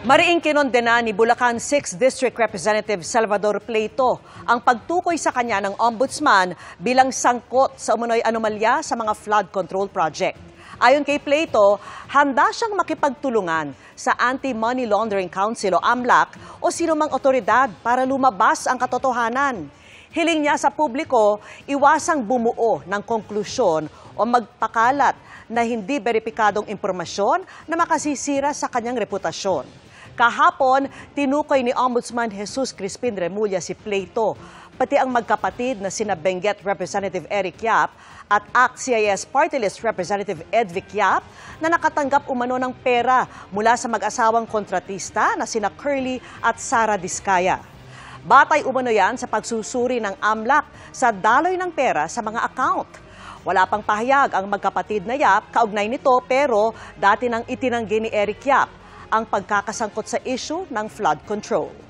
Mariing kinondena ni Bulacan 6th District Representative Salvador Pleito ang pagtukoy sa kanya ng ombudsman bilang sangkot sa umano'y anomalya sa mga flood control project. Ayon kay Pleito, handa siyang makipagtulungan sa Anti-Money Laundering Council o AMLAC o sinumang otoridad para lumabas ang katotohanan. Hiling niya sa publiko, iwasang bumuo ng konklusyon o magpakalat na hindi beripikadong impormasyon na makasisira sa kanyang reputasyon. Kahapon, tinukoy ni Ombudsman Jesus Crispin Remulla si Pleito, pati ang magkapatid na sina Benguet Representative Eric Yap at ACT-CIS Party List Representative Edvic Yap na nakatanggap umano ng pera mula sa mag-asawang kontratista na sina Curly at Sara Diskaya. Batay umano yan sa pagsusuri ng AMLAC sa daloy ng pera sa mga account. Wala pang pahayag ang magkapatid na Yap kaugnay nito pero dati nang itinanggi ni Eric Yap ang pagkakasangkot sa issue ng flood control.